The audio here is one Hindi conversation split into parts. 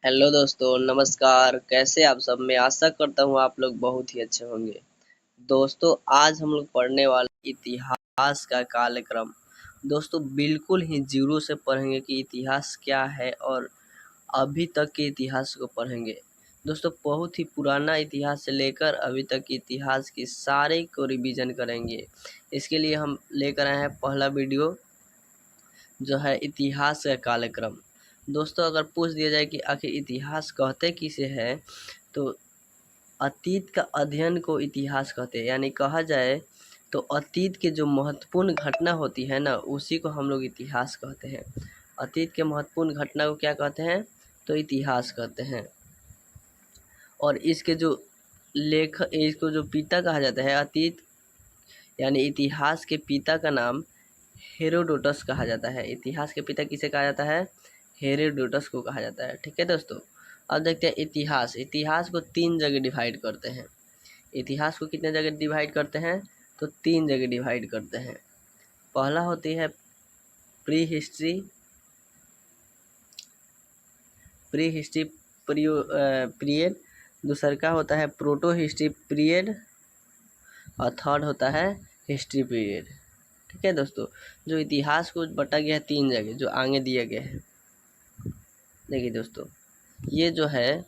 हेलो दोस्तों, नमस्कार। कैसे आप सब? मैं आशा करता हूँ आप लोग बहुत ही अच्छे होंगे। दोस्तों, आज हम लोग पढ़ने वाले इतिहास का कालक्रम। दोस्तों, बिल्कुल ही जीरो से पढ़ेंगे कि इतिहास क्या है और अभी तक के इतिहास को पढ़ेंगे। दोस्तों, बहुत ही पुराना इतिहास से लेकर अभी तक के इतिहास की सारे को रिवीजन करेंगे। इसके लिए हम लेकर आए हैं पहला वीडियो, जो है इतिहास का कालक्रम। दोस्तों, अगर पूछ दिया जाए कि आखिर इतिहास कहते किसे हैं, तो अतीत का अध्ययन को इतिहास कहते हैं। यानी कहा जाए तो अतीत के जो महत्वपूर्ण घटना होती है ना, उसी को हम लोग इतिहास कहते हैं। अतीत के महत्वपूर्ण घटना को क्या कहते हैं? तो इतिहास कहते हैं। और इसके जो इसको जो पिता कहा जाता है अतीत यानी इतिहास के पिता का नाम हेरोडोटस कहा जाता है। इतिहास के पिता किसे कहा जाता है? हेरोडोटस को कहा जाता है। ठीक है दोस्तों, अब देखते हैं इतिहास। इतिहास को 3 जगह डिवाइड करते हैं। इतिहास को कितने जगह डिवाइड करते हैं? तो 3 जगह डिवाइड करते हैं। पहला होती है प्री हिस्ट्री पीरियड। दूसरा का होता है प्रोटो हिस्ट्री पीरियड। और थर्ड होता है हिस्ट्री पीरियड। ठीक है दोस्तों, जो इतिहास को बटा गया है 3 जगह, जो आगे दिए गए हैं। देखिए दोस्तों, ये जो है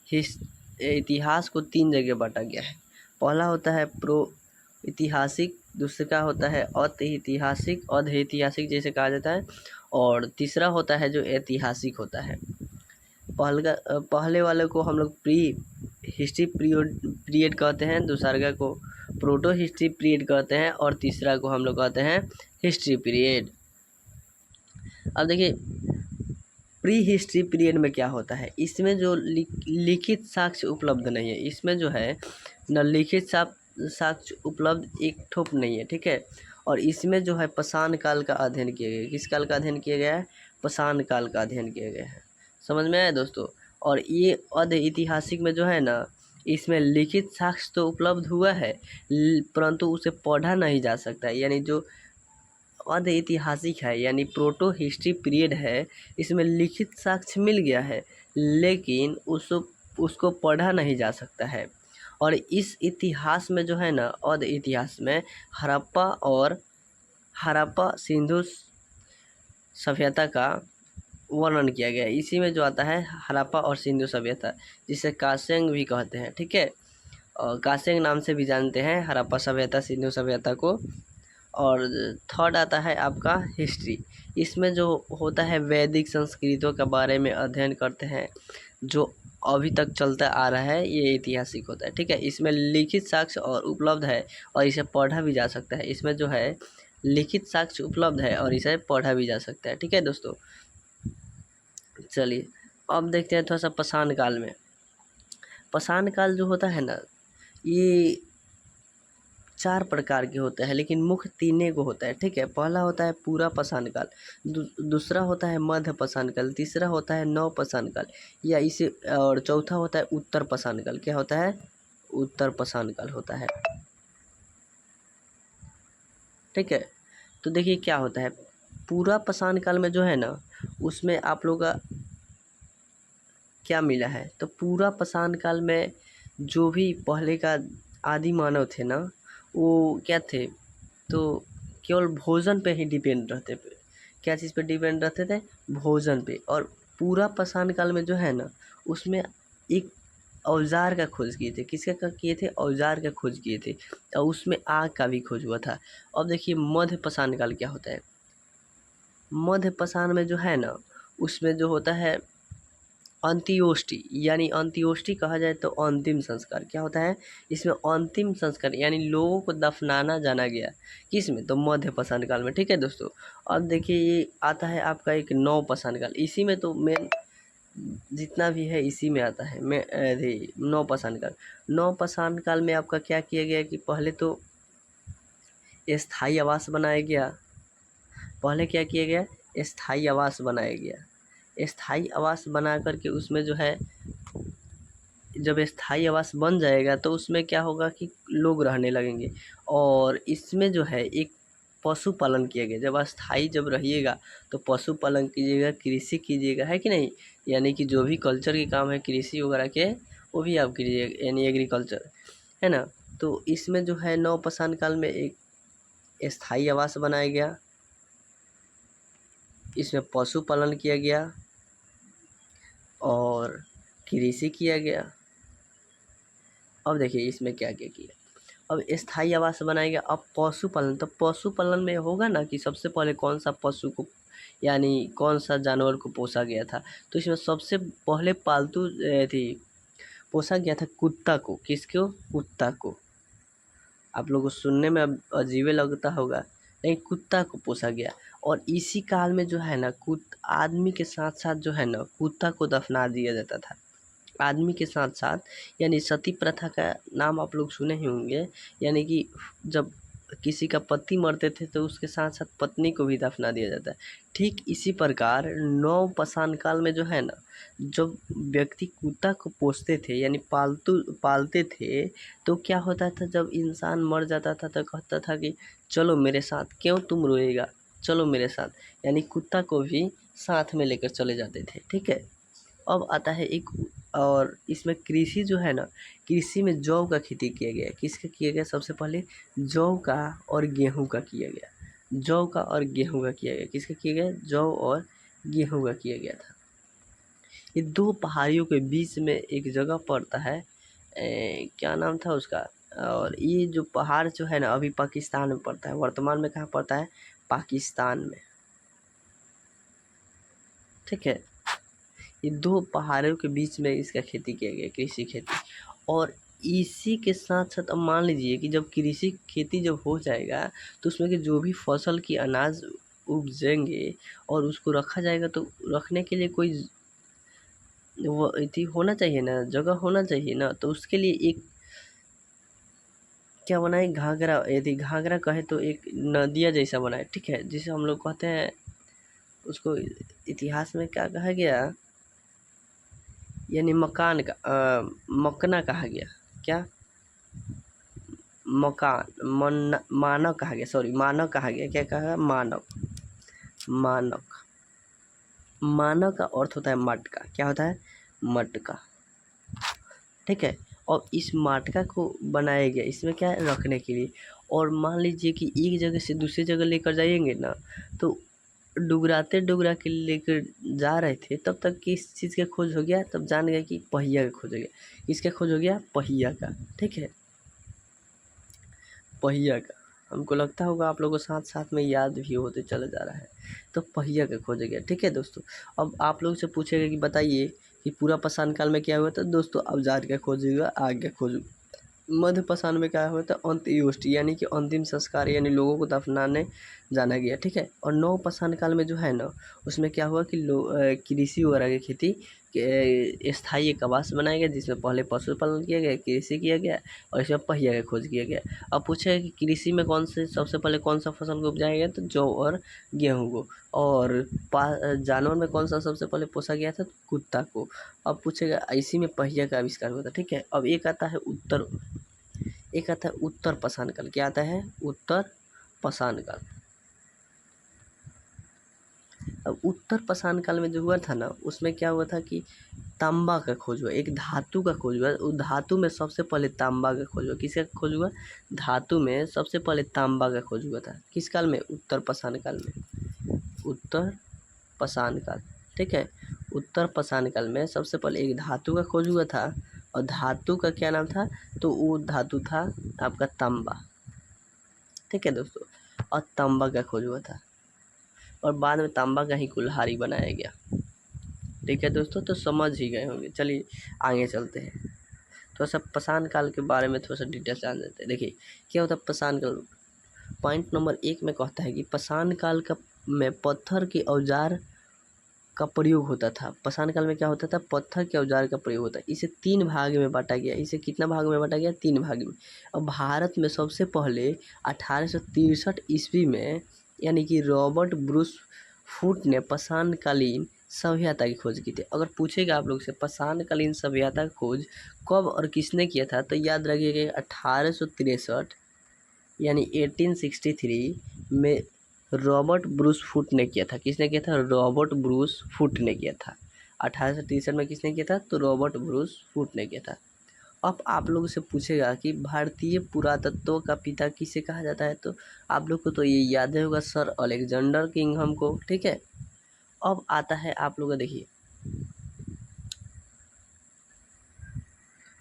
इतिहास को 3 जगह बांटा गया है। पहला होता है प्रो ऐतिहासिक, दूसरा होता है अतऐतिहासिक, अधऐतिहासिक जैसे कहा जाता है, और तीसरा होता है जो ऐतिहासिक होता है। पहले वाले को हम लोग प्री हिस्ट्री पीरियड कहते हैं, दूसरा को प्रोटो हिस्ट्री पीरियड कहते हैं, और तीसरा को हम लोग कहते हैं हिस्ट्री पीरियड। अब देखिए, प्री हिस्ट्री पीरियड में क्या होता है? इसमें जो लिखित साक्ष्य उपलब्ध नहीं है। इसमें जो है न लिखित साक्ष्य उपलब्ध एक ठोप नहीं है। ठीक है, और इसमें जो है पाषाण काल का अध्ययन किया गया है। किस काल का अध्ययन किया गया है? पाषाण काल का अध्ययन किया गया है। समझ में आया दोस्तों? और ये अध ऐतिहासिक में जो है ना, इसमें लिखित साक्ष्य तो उपलब्ध हुआ है, परंतु उसे पढ़ा नहीं जा सकता है। यानी जो अध ऐतिहासिक है यानी प्रोटो हिस्ट्री पीरियड है, इसमें लिखित साक्ष्य मिल गया है, लेकिन उसको पढ़ा नहीं जा सकता है। और इस इतिहास में जो है ना, अध इतिहास में हड़प्पा सिंधु सभ्यता का वर्णन किया गया है। इसी में जो आता है हड़प्पा और सिंधु सभ्यता, जिसे कासेंग भी कहते हैं। ठीक है, और कासेंग नाम से भी जानते हैं हड़प्पा सभ्यता, सिंधु सभ्यता को। और थर्ड आता है आपका हिस्ट्री। इसमें जो होता है वैदिक संस्कृतों के बारे में अध्ययन करते हैं, जो अभी तक चलता आ रहा है, ये ऐतिहासिक होता है। ठीक है, इसमें लिखित साक्ष्य और उपलब्ध है, और इसे पढ़ा भी जा सकता है। इसमें जो है लिखित साक्ष्य उपलब्ध है और इसे पढ़ा भी जा सकता है। ठीक है दोस्तों, चलिए अब देखते हैं थोड़ा सा पाषाण काल में। पाषाण काल जो होता है ना, ये 4 प्रकार के होते हैं, लेकिन मुख्य 3 को होता है। ठीक है, पहला होता है पूरा पाषाण काल, दूसरा होता है मध्य पाषाण काल, तीसरा होता है नव पाषाण काल, या इसे और चौथा होता है उत्तर पाषाण काल। क्या होता है? उत्तर पाषाण काल होता है। ठीक है, तो देखिए क्या होता है पूरा पाषाण काल में जो है ना, उसमें आप लोग का क्या मिला है? तो पूरा पाषाण काल में जो भी पहले का आदि मानव थे ना, वो क्या थे? तो केवल भोजन पे ही डिपेंड रहते थे। क्या चीज़ पे डिपेंड रहते थे? भोजन पे। और पूरा पाषाण काल में जो है ना, उसमें एक औजार का खोज किए थे। किसका किए थे? औजार का खोज किए थे, और उसमें आग का भी खोज हुआ था। अब देखिए मध्य पाषाण काल क्या होता है। मध्य पाषाण में जो है ना, उसमें जो होता है अंत्योष्टि, यानी अंत्योष्टि कहा जाए तो अंतिम संस्कार। क्या होता है इसमें? अंतिम संस्कार, यानी लोगों को दफनाना जाना गया। किस में? तो मध्य पाषाण काल में। ठीक है दोस्तों, अब देखिए ये आता है आपका एक नव पाषाण काल। इसी में तो मेन जितना भी है इसी में आता है। नव पाषाण काल। नव पाषाण काल में आपका क्या किया गया कि पहले तो स्थायी आवास बनाया गया। पहले क्या किया गया? स्थायी आवास बनाया गया। स्थायी आवास बना करके उसमें जो है, जब स्थायी आवास बन जाएगा तो उसमें क्या होगा कि लोग रहने लगेंगे। और इसमें जो है एक पशुपालन किया गया। जब अस्थाई जब रहिएगा तो पशुपालन कीजिएगा, कृषि कीजिएगा, है कि नहीं। यानी कि जो भी कल्चर के काम है कृषि वगैरह के वो भी आप कीजिएगा, यानी एग्रीकल्चर, है ना। तो इसमें जो है नवपाषाण काल में एक स्थायी आवास बनाया गया, इसमें पशुपालन किया गया और कृषि किया गया। अब देखिए इसमें क्या क्या किया। अब स्थायी आवास बनाया गया। अब पशुपालन, तो पशुपालन में होगा ना कि सबसे पहले कौन सा पशु को यानी कौन सा जानवर को पोसा गया था। तो इसमें सबसे पहले पालतू थी पोसा गया था कुत्ता को। किसको? कुत्ता को। आप लोगों को सुनने में अब अजीब लगता होगा, लेकिन कुत्ता को पोसा गया। और इसी काल में जो है ना आदमी के साथ साथ जो है ना कुत्ता को दफना दिया जाता था। आदमी के साथ साथ, यानी सती प्रथा का नाम आप लोग सुने ही होंगे। यानी कि जब किसी का पति मरते थे तो उसके साथ साथ पत्नी को भी दफना दिया जाता है। ठीक इसी प्रकार नवपाषाण काल में जो है ना, जब व्यक्ति कुत्ता को पोसते थे यानी पालते थे, तो क्या होता था जब इंसान मर जाता था तो कहता था कि चलो मेरे साथ, क्यों तुम रोएगा, चलो मेरे साथ, यानी कुत्ता को भी साथ में लेकर चले जाते थे। ठीक है। अब आता है एक और इसमें कृषि जो है ना, कृषि में जौ का खेती किया गया। किसका किया गया? सबसे पहले जौ का और गेहूं का किया गया। जौ का और गेहूं का किया गया। किसका किया गया? जौ और गेहूं का किया गया था। ये दो पहाड़ियों के बीच में एक जगह पड़ता है, क्या नाम था उसका। और ये जो पहाड़ जो है ना अभी पाकिस्तान में पड़ता है। वर्तमान में कहाँ पड़ता है? पाकिस्तान में। ठीक है। ये दो पहाड़ों के बीच में इसका खेती किया गया, कृषि खेती। और इसी के साथ साथ अब मान लीजिए कि जब कृषि खेती जब हो जाएगा तो उसमें के जो भी फसल की अनाज उपजेंगे और उसको रखा जाएगा, तो रखने के लिए कोई वो इति होना चाहिए ना, जगह होना चाहिए ना। तो उसके लिए एक क्या बनाए, घाघरा। यदि घाघरा कहे तो एक नदिया जैसा बनाए, ठीक है, जिसे हम लोग कहते हैं, उसको इतिहास में क्या कहा गया, यानी मकान का मकना कहा गया। क्या? मकान, मानव कहा गया, सॉरी मानव कहा गया। क्या कहा? मानव। मानक। मानव का अर्थ होता है मटका। क्या होता है? मटका। ठीक है। और इस मटका को बनाया गया, इसमें क्या है? रखने के लिए। और मान लीजिए कि एक जगह से दूसरी जगह लेकर जाएंगे ना, तो डुगराते डुगरा के लेकर जा रहे थे, तब तक किस चीज़ का खोज हो गया, तब जान गए कि पहिया का खोज हो गया। किसका खोज हो गया? पहिया का। ठीक है, पहिया का। हमको लगता होगा आप लोगों को साथ साथ में याद भी होते चला जा रहा है। तो पहिया का खोज गया। ठीक है दोस्तों। अब आप लोग से पूछेगा कि बताइए कि पूरा पाषाण काल में क्या हुआ था। दोस्तों औजार का खोज हुआ, आग का खोज। मध्य पाषाण में क्या हुआ था? अंत्येष्टि, यानी कि अंतिम संस्कार, यानी लोगों को दफनाने जाना गया। ठीक है। और नव पाषाण काल में जो है ना, उसमें क्या हुआ कि कृषि वगैरह की खेती के स्थायी एक आवास बनाया गया, जिसमें पहले पशुपालन किया गया, कृषि किया गया और इसमें पहिया का खोज किया गया। अब पूछे कि कृषि में सबसे पहले कौन सा फसल को उपजाया गया, तो जौ और गेहूँ को। और जानवर में कौन सा सबसे पहले पोसा गया था? कुत्ता को। अब पूछेगा इसी में पहिया का आविष्कार हुआ था। ठीक है। अब एक आता है उत्तर पाषाण काल। क्या आता है? उत्तर पाषाण काल। अब उत्तर पाषाण काल में जो हुआ था ना, उसमें क्या हुआ था कि तांबा का खोज हुआ, एक धातु का खोज हुआ। उस धातु में सबसे पहले तांबा का खोज हुआ। किसका खोज हुआ? धातु में सबसे पहले तांबा का खोज हुआ था। किस काल में? उत्तर पाषाण काल में। उत्तर पाषाण काल। ठीक है। उत्तर पाषाण काल में सबसे पहले एक धातु का खोज हुआ था। और धातु का क्या नाम था? तो वो धातु था आपका तांबा। ठीक है दोस्तों। और तांबा का खोज हुआ था और बाद में तांबा का ही कुल्हाड़ी बनाया गया। ठीक है दोस्तों, तो समझ ही गए होंगे। चलिए आगे चलते हैं, थोड़ा सा पाषाण काल के बारे में थोड़ा सा डिटेल्स जान लेते हैं। देखिए क्या होता है पाषाण काल। पॉइंट नंबर 1 में कहता है कि पाषाण काल का में पत्थर के औजार का प्रयोग होता था। पाषाण काल में क्या होता था? पत्थर के औजार का प्रयोग होता है। इसे 3 भाग में बांटा गया। इसे कितना भाग में बांटा गया? 3 भाग में। अब भारत में सबसे पहले 1863 ईस्वी में, यानी कि रॉबर्ट ब्रूस फूट ने पाषाण कालीन सभ्यता की खोज की थी। अगर पूछेगा आप लोग से पाषाण कालीन सभ्यता की खोज कब और किसने किया था, तो याद रखिएगा 1863 यानी 1863 में रॉबर्ट ब्रूस फुट ने किया था। किसने किया था? रॉबर्ट ब्रूस फुट ने किया था। 1863 में किसने किया था? तो रॉबर्ट ब्रूस फुट ने किया था। अब आप लोग से पूछेगा कि भारतीय पुरातत्व का पिता किसे कहा जाता है, तो आप लोग को तो ये याद होगा, सर अलेक्जेंडर किंगहम को। ठीक है, अब आता है आप लोग देखिए,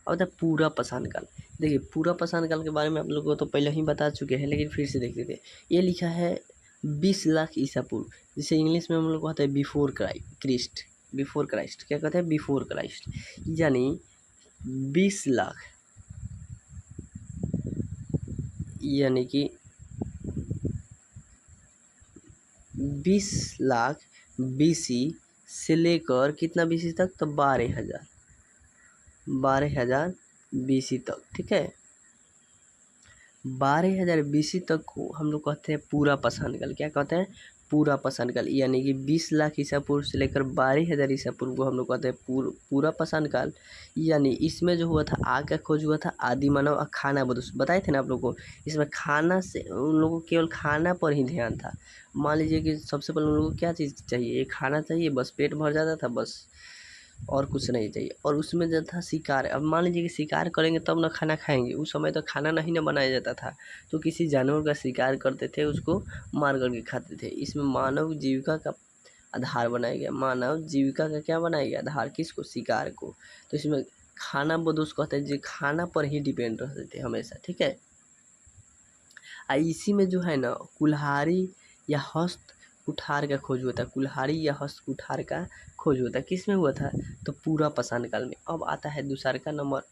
अब था पूरा पाषाण काल। देखिए पूरा पाषाण काल के बारे में आप लोग को तो पहले ही बता चुके हैं, लेकिन फिर से देख लेते हैं। ये लिखा है 20 लाख ईसा पूर्व, जिसे इंग्लिश में हम लोग कहते हैं बिफोर क्राइस्ट। बिफोर क्राइस्ट क्या कहते हैं? बिफोर क्राइस्ट, यानी 20 लाख, यानी कि 20 लाख बीसी से लेकर कितना बीसी तक? तो 12,000 बीसी तक। ठीक है, 12,000 बीसी तक को हम लोग कहते हैं पूरा पाषाण काल। क्या कहते हैं? पूरा पाषाण काल, यानी कि 20 लाख ईसा पूर्व से लेकर 12,000 ईसा पूर्व को हम लोग कहते हैं पूरा पाषाण काल। यानी इसमें जो हुआ था, आग का खोज हुआ था, आदि मानव और खाना बदोश बताए थे ना आप लोग को। इसमें खाना से उन लोगों को केवल खाना पर ही ध्यान था। मान लीजिए कि सबसे पहले उन लोगों को क्या चीज़ चाहिए? एक खाना चाहिए, बस पेट भर जाता था बस, और कुछ नहीं चाहिए। और उसमें जो था शिकार, अब मान लीजिए कि शिकार करेंगे तब ना खाना खाएंगे। उस समय तो खाना नहीं ना बनाया जाता था, तो किसी जानवर का शिकार करते थे, उसको मार करके खाते थे। इसमें मानव जीविका का आधार बनाया गया। मानव जीविका का क्या बनाया गया? आधार। किसको? शिकार को। तो इसमें खाना बदोश कहते हैं जो खाना पर ही डिपेंड रहते थे हमेशा। ठीक है, इसी में जो है ना कुल्हाड़ी या हस्त कुठार का खोज हुआ था। कुल्हाड़ी या हस्त कुठार का खोज हुआ था। किस में हुआ था? तो पूरा पाषाण काल में। अब आता है दूसरा का नंबर।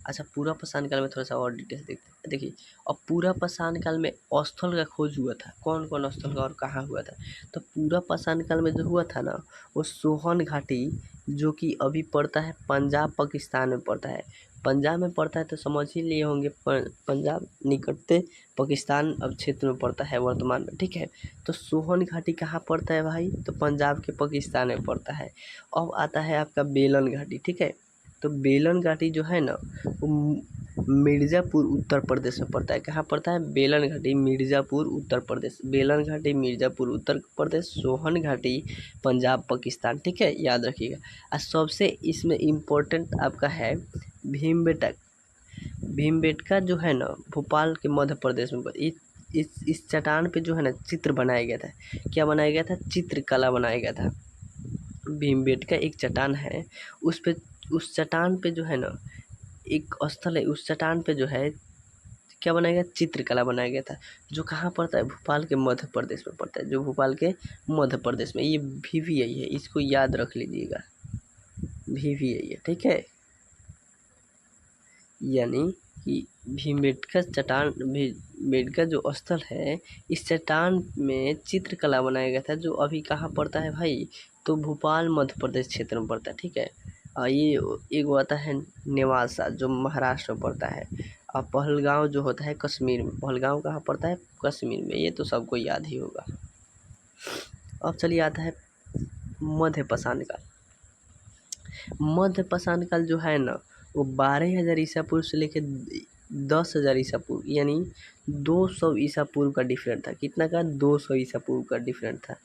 अच्छा, पूरा पाषाण काल में थोड़ा सा और डिटेल्स देखते हैं। देखिए, अब पूरा पाषाण काल में स्थल का खोज हुआ था। कौन कौन स्थल का और कहाँ हुआ था? तो पूरा पाषाण काल में जो हुआ था ना, वो सोहन घाटी, जो कि अभी पड़ता है पंजाब पाकिस्तान में पड़ता है। पंजाब में पड़ता है तो समझ ही लिए होंगे, पंजाब निकटते पाकिस्तान अब क्षेत्र में पड़ता है वर्तमान में। ठीक है, तो सोहन घाटी कहाँ पड़ता है भाई? तो पंजाब के पाकिस्तान में पड़ता है। अब आता है आपका बेलन घाटी। ठीक है, तो बेलन घाटी जो है ना, वो मिर्ज़ापुर उत्तर प्रदेश में पड़ता है। कहाँ पड़ता है? बेलन घाटी मिर्ज़ापुर उत्तर प्रदेश। बेलन घाटी मिर्ज़ापुर उत्तर प्रदेश, सोहन घाटी पंजाब पाकिस्तान। ठीक है, याद रखिएगा। और सबसे इसमें इम्पोर्टेंट आपका है भीमबेटका। भीमबेटका जो है ना, भोपाल के मध्य प्रदेश में इस चट्टान पे जो है ना चित्र बनाया गया था। क्या बनाया गया था? चित्रकला बनाया गया था। भीमबेटका एक चट्टान है, उस चट्टान पे जो है ना एक स्थल है, उस चट्टान पे जो है क्या बनाया गया? चित्रकला बनाया गया था। जो कहाँ पड़ता है? भोपाल के मध्य प्रदेश में पड़ता है। जो भोपाल के मध्य प्रदेश में, ये VVI है, इसको याद रख लीजिएगा, VVI है। ठीक है, यानी कि भीमबेटका चट्टान, भीमबेटका जो स्थल है, इस चट्टान में चित्रकला बनाया गया था। जो अभी कहाँ पड़ता है भाई? तो भोपाल मध्य प्रदेश क्षेत्र में पड़ता है। ठीक है, ये एक आता है नेवासा, जो महाराष्ट्र में पड़ता है। और पहलगांव जो होता है कश्मीर में। पहलगांव कहाँ पड़ता है? कश्मीर में। ये तो सबको याद ही होगा। अब चलिए आता है मध्य पाषाण काल। मध्य पाषाण काल जो है ना, वो 12,000 ईसा पूर्व से लेकर 10,000 ईसा पूर्व, यानी 200 ईसा पूर्व का डिफरेंट था। कितना का? 200 ईसा पूर्व का डिफरेंट था।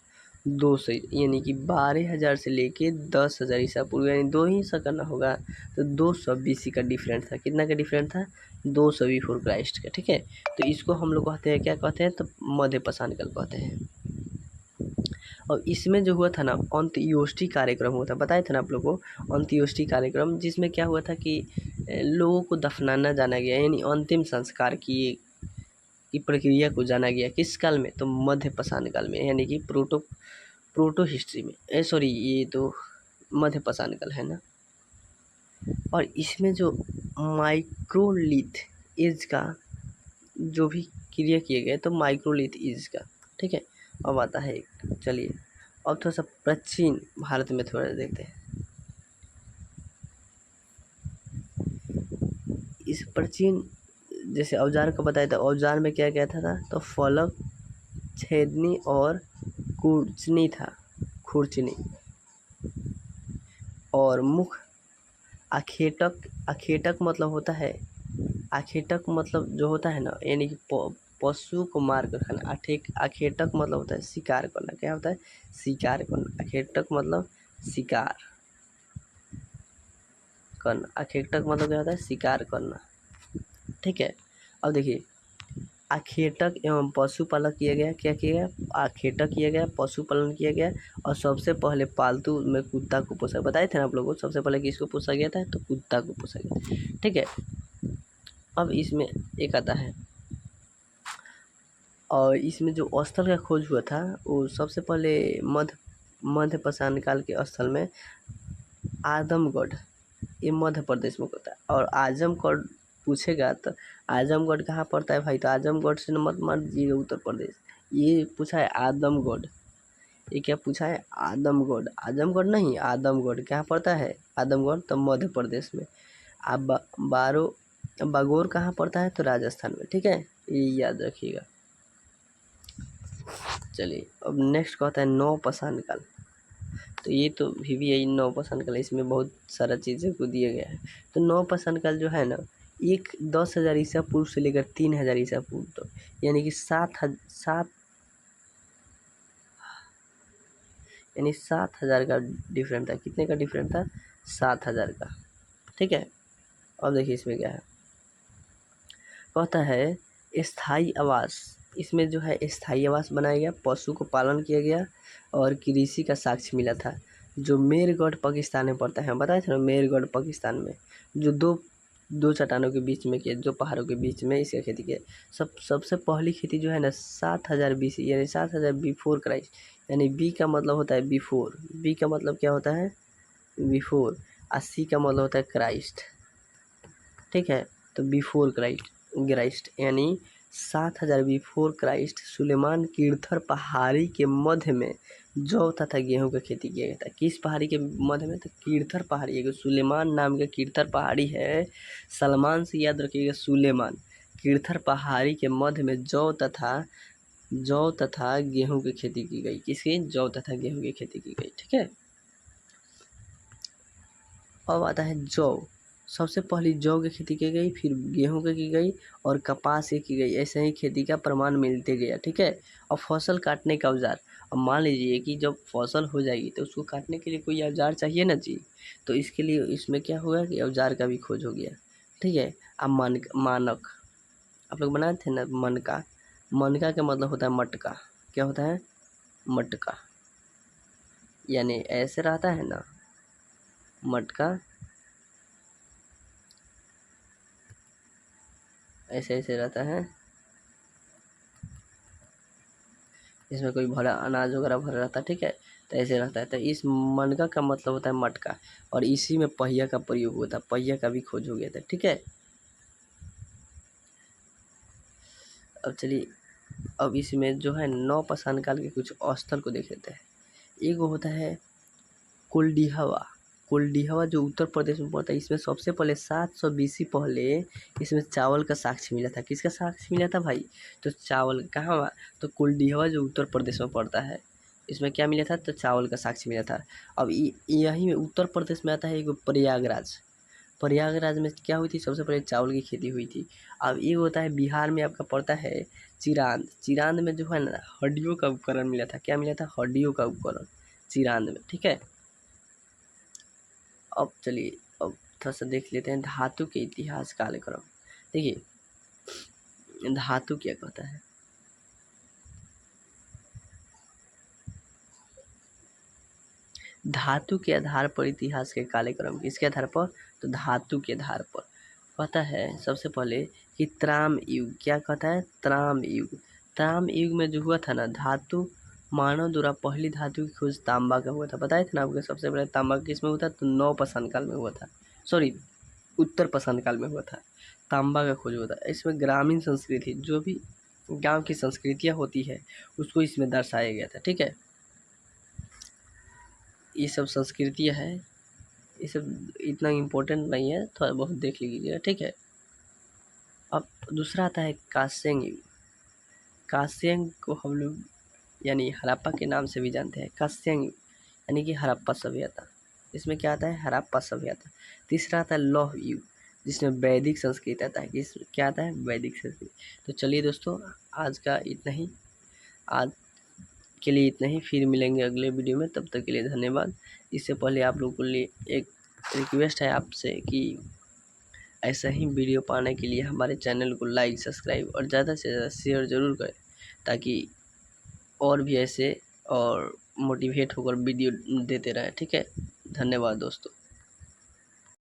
200, यानी कि 12,000 से लेके 10,000 ईसा पूर्व, यानी 2 ही सा करना होगा। तो 200 BC का डिफरेंट था। कितना का डिफरेंट था? 200 बिफोर क्राइस्ट का। ठीक है, तो इसको हम लोग कहते हैं, क्या कहते हैं? तो मध्य पाषाण काल कहते हैं। और इसमें जो हुआ था ना अंत्योष्टि कार्यक्रम हुआ था। बताया था ना आप लोगों को अंत्योष्टि कार्यक्रम, जिसमें क्या हुआ था कि लोगों को दफनाना जाना गया, यानी अंतिम संस्कार की प्रक्रिया को जाना गया। किस काल में? तो मध्य पाषाण काल में, यानी कि प्रोटो हिस्ट्री में। सॉरी, ये तो मध्य पाषाण काल है ना। और इसमें जो माइक्रोलिथ एज का जो भी क्रिया किए गए, तो माइक्रोलिथ एज का। ठीक है, अब आता है, चलिए अब थोड़ा सा प्राचीन भारत में थोड़ा देखते हैं। इस प्राचीन, जैसे औजार का बताया था, औजार में क्या क्या था? तो फलक, छेदनी और खुरचनी था। खुरचनी और मुख। आखेटक, आखेटक मतलब होता है, आखेटक मतलब जो होता है ना, यानी कि पशु को मार कर खाना। अखेटक मतलब होता है शिकार करना। क्या होता है? शिकार करना। अखेटक मतलब शिकार करना। अखेटक मतलब क्या होता है? शिकार करना। ठीक है। अब देखिए, आखेटक एवं पशुपालक किया गया। क्या किया गया? आखेटक किया गया, पशुपालन किया गया, और सबसे पहले पालतू में कुत्ता को पोसा। बताए थे ना आप लोगों को, सबसे पहले किसको पोसा गया था? तो कुत्ता को पोसा गया। ठीक है। अब इसमें एक आता है, और इसमें जो स्थल का खोज हुआ था वो सबसे पहले मध्य पाषाण काल के स्थल में आदमगढ़, ये मध्य प्रदेश में होता है। और आजमगढ़ पूछेगा तो आजमगढ़ कहाँ पड़ता है भाई? तो आजमगढ़ से मत मान दीजिएगा उत्तर प्रदेश। ये पूछा है आदमगढ़। ये क्या पूछा है? आदमगढ़। आजमगढ़ नहीं, आदमगढ़ कहाँ पड़ता है? आदमगढ़ तो मध्य प्रदेश में। अब बागोर कहाँ पड़ता है? तो राजस्थान में। ठीक है, ये याद रखिएगा। चलिए, अब नेक्स्ट कहता है नौपाषाण काल। तो ये तो भी नौपाषाण काल, इसमें बहुत सारा चीज़ें को दिया गया है। तो नौपाषाण काल जो है ना, 10,000 ईसा पूर्व से लेकर 3,000 ईसा पूर्व तक, यानी कि 7,000 का डिफरेंट था। कितने का डिफरेंट था? 7,000 का। ठीक है। अब देखिए इसमें क्या है, कहता है स्थायी आवास। इसमें जो है स्थायी आवास बनाया गया, पशु को पालन किया गया, और कृषि का साक्ष्य मिला था। जो मेरगढ़ पाकिस्तान में पड़ता है, बताए थे ना, मेरगढ़ पाकिस्तान में, जो दो चट्टानों के बीच में किया, जो पहाड़ों के बीच में इसका खेती किया। सबसे पहली खेती जो है ना 7,000 BC, यानी 7,000 बिफोर क्राइस्ट। यानी बी का मतलब होता है बिफोर, बी का मतलब क्या होता है? बिफोर, और सी का मतलब होता है क्राइस्ट। ठीक है, तो बिफोर क्राइस्ट यानी 7,000 बिफोर क्राइस्ट सुलेमान कीर्थर पहाड़ी के मध्य में जौ तथा गेहूं का खेती किया गया था। किस पहाड़ी के मध्य में? तो कीर्थर पहाड़ी, एक सुलेमान नाम का कीर्थर पहाड़ी है। सलमान से याद रखिएगा, सुलेमान। कीर्थर पहाड़ी के मध्य में जौ तथा गेहूं की खेती की गई। किसकी? जौ तथा गेहूं की खेती की गई। ठीक है। अब आता है जौ। सबसे पहली जौ की खेती की गई, फिर गेहूं की गई, और कपास की गई। ऐसे ही खेती का प्रमाण मिलते गया। ठीक है। और फसल काटने का औजार। अब मान लीजिए कि जब फसल हो जाएगी तो उसको काटने के लिए कोई औजार चाहिए ना जी। तो इसके लिए इसमें क्या हुआ कि औजार का भी खोज हो गया। ठीक है। अब मानक, आप लोग बनाए थे ना मनका। मनका का मतलब होता है मटका। क्या होता है? मटका। यानी ऐसे रहता है ना मटका, ऐसे ऐसे रहता है, इसमें कोई भरा अनाज वगैरह भरा रहता है। ठीक है, तो ऐसे रहता है। तो इस मनका का मतलब होता है मटका, और इसी में पहिया का प्रयोग होता है। पहिया का भी खोज हो गया था। ठीक है। अब चलिए, अब इसमें जो है नौपाषाण काल के कुछ स्थल को देख लेते हैं। एक होता है कोल्डिहवा। कोल्डिहवा जो उत्तर प्रदेश में पड़ता है, इसमें सबसे पहले 700 BC पहले इसमें चावल का साक्ष्य मिला था। किसका साक्ष्य मिला था भाई? तो चावल कहाँ हुआ? तो कोल्डिहवा जो उत्तर प्रदेश में पड़ता है, इसमें क्या मिला था? तो चावल का साक्ष्य मिला था। अब यही में उत्तर प्रदेश में आता है एक प्रयागराज। प्रयागराज में क्या हुई थी? सबसे पहले चावल की खेती हुई थी। अब ये होता है बिहार में आपका पड़ता है चिरांद। चिरांद में जो है ना हड्डियों का उपकरण मिला था। क्या मिला था? हड्डियों का उपकरण, चिरांद में। ठीक है। अब चलिए, अब थोड़ा सा देख लेते हैं धातु के इतिहास कालक्रम। देखिए धातु क्या कहता है। धातु के आधार पर इतिहास के कालक्रम, किसके आधार पर? तो धातु के आधार पर कहता है सबसे पहले कि त्राम युग। क्या कहता है? त्राम युग। त्राम युग में जो हुआ था ना धातु, मानव द्वारा पहली धातु की खोज तांबा का हुआ था। बताए थे ना आपको, सबसे पहले तांबा किस में हुआ था? तो नौपाषाण काल में हुआ था। सॉरी, उत्तर पाषाण काल में हुआ था। तांबा का खोज हुआ था। इसमें ग्रामीण संस्कृति, जो भी गांव की संस्कृतियां होती है उसको इसमें दर्शाया गया था। ठीक है। ये सब संस्कृतियां है, ये सब इतना इम्पोर्टेंट नहीं है, थोड़ा बहुत देख लीजिएगा। ठीक है। अब दूसरा आता है कांस्ययुग युग। कांस्ययुग को हम लोग यानी हड़प्पा के नाम से भी जानते हैं। कांस्ययुग युग यानी कि हड़प्पा सभ्यता। इसमें क्या आता है? हड़प्पा सभ्यता। तीसरा आता है लौह युग। जिसमें वैदिक संस्कृत आता है। किस क्या आता है? वैदिक संस्कृत। तो चलिए दोस्तों, आज का इतना ही, आज के लिए इतना ही। फिर मिलेंगे अगले वीडियो में, तब तक के लिए धन्यवाद। इससे पहले आप लोगों के लिए एक रिक्वेस्ट है आपसे कि ऐसा ही वीडियो पाने के लिए हमारे चैनल को लाइक, सब्सक्राइब और ज़्यादा से ज़्यादा शेयर ज़रूर करें, ताकि और भी ऐसे और मोटिवेट होकर वीडियो देते रहें। ठीक है, धन्यवाद दोस्तों।